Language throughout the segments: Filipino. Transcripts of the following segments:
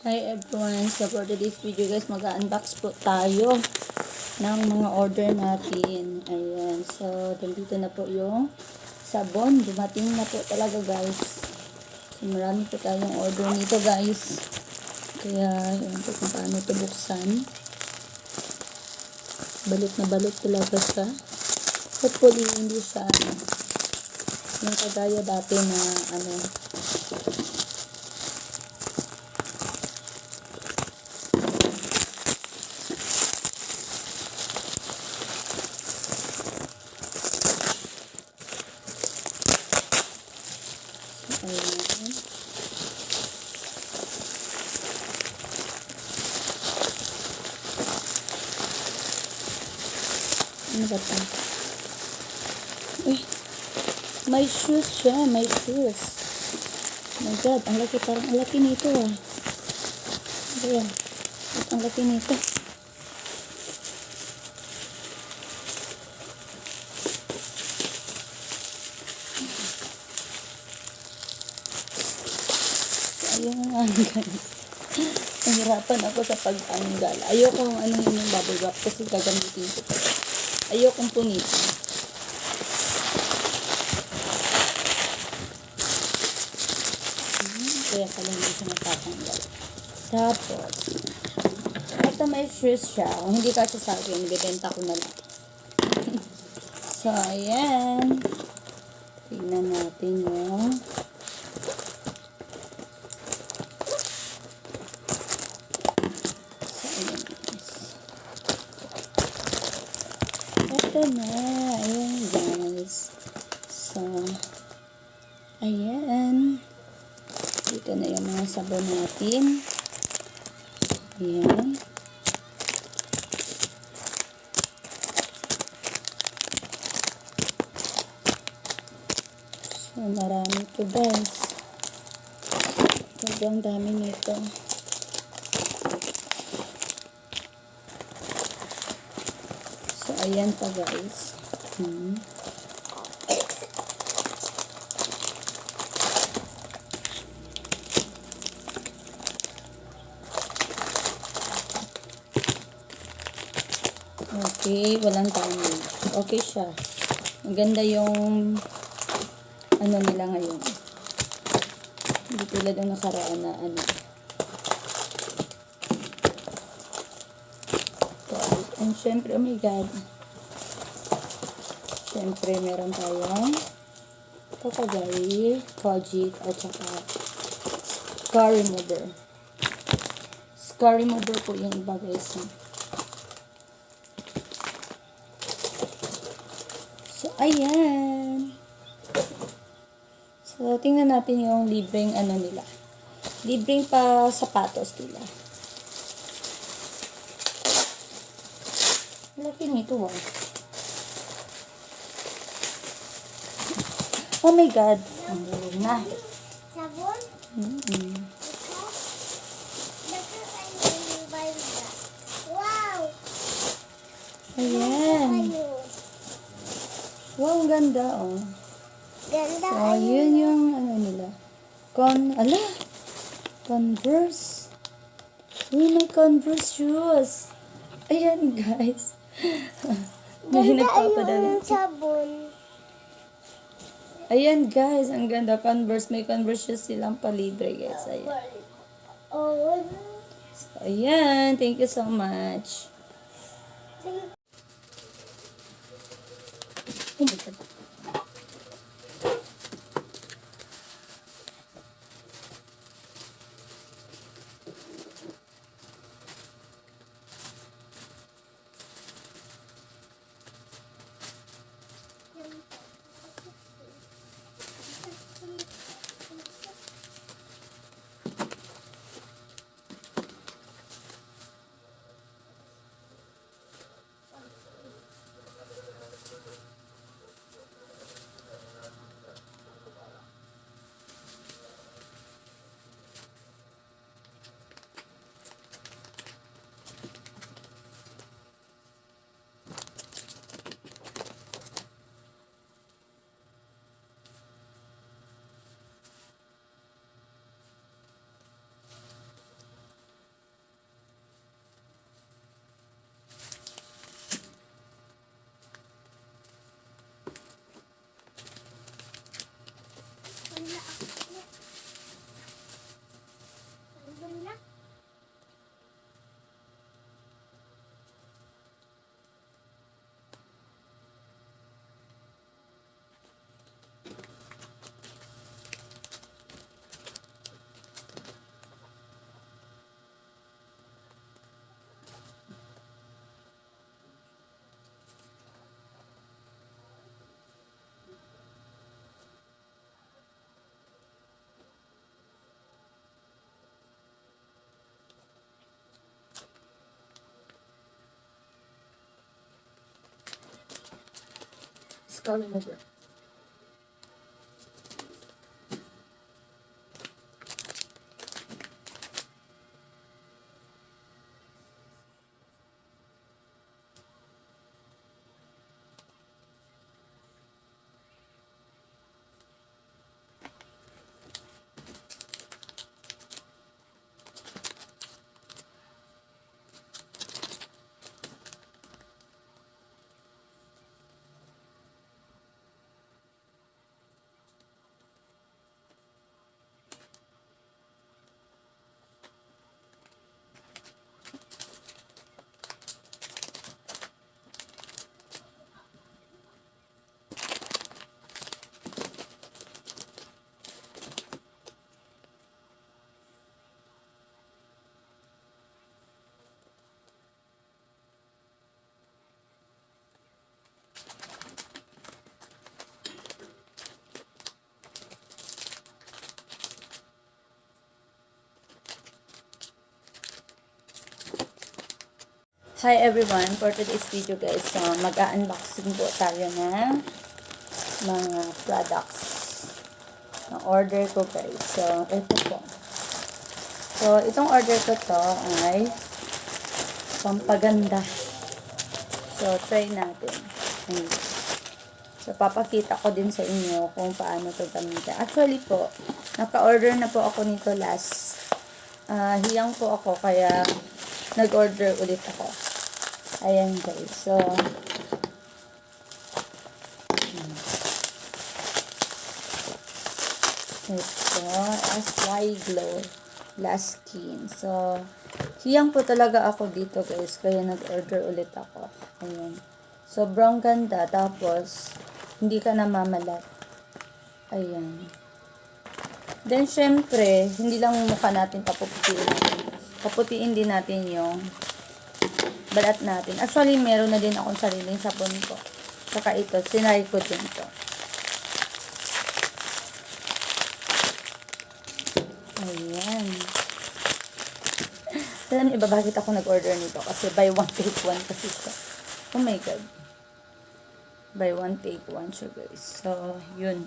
Hi everyone! So for today's video guys, mag-unbox po tayo ng mga order natin. Ayan. So, dito na po yung sabon. Dumating na po talaga guys. So, marami po tayong order nito guys. Kaya, yun po kung paano ito buksan. Balot na balot talaga siya. Hopefully, hindi siya yung kagaya dati na ayan. Ano ba ito? Uy, may shoes siya. May shoes. Oh my God, ang laki. Parang ang laki nito ah. Ayan. Ang laki nito. Ayan nga guys. Nahirapan ako sa pag-anggal. Ayokong anuhin yung bubble wrap kasi gagamitin ko pa. Ayokong punitin. Kaya pala hindi siya natatanggal. Tapos, ito may shoes siya. Kung hindi kasi sa akin, ibibenta ko na lang. So, ayan. Tignan natin yung ito na. Ayan guys. So, ayan. Dito na yung mga sabon natin. Ayan. So, marami ito guys. Sobrang dami nito. So, ayan pa guys. Okay, walang damage. Okay siya. Maganda yung ano nila ngayon. Hindi tulad ng nakaraan na ano. And syempre, oh my God. Syempre, meron tayong Kakagay, Kojic, at saka Scar Remover. Scar Remover po yung iba guys. So, ayan. So, tingnan natin yung libreng ano nila. Libreng pa sapatos nila. Laki nito ah. Oh my God. Ang galing na. Sabon? Wow! Ayan. Wow, ang ganda oh. Ganda. So, yun yung ano nila. Converse. Uy, may Converse shoes. Ayan guys. May Ganda nagpapadala. yung sabon. Ayan guys, ang ganda. Converse. May Converse shoes silang palibre guys. Ayan. Oh, So, ayan. Thank you so much. Oh my God. Color mo dyan. Hi everyone! For today's video guys, mag-unboxing po tayo ng mga products na order ko guys. So, ito po. So, itong order ko to ay pampaganda. So, try natin. Ayan. So, papakita ko din sa inyo kung paano to gamitin. Actually po, naka-order na po ako nito last. Hiyang po ako kaya nag-order ulit ako. Ayan guys. So, ito, SY Glow Last Skin. So, hiyang po talaga ako dito guys. Kaya nag-order ulit ako. Ayan. Sobrang ganda. Tapos, hindi ka namamalat. Ayan. Then, syempre, hindi lang mukha natin papuputiin. Paputiin din natin yung balat natin. Actually, meron na din akong sariling sabon ko. Saka ito, sinay ko din to. Ayan. Alam niyo ba bakit ako nag-order nito? Kasi buy one, take one kasi ito. Oh my God. Buy one, take one siya guys. So, yun.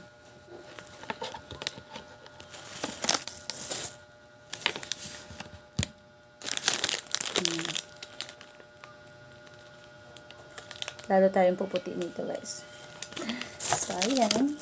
Lalo tayong puputi nito guys. So, ayan.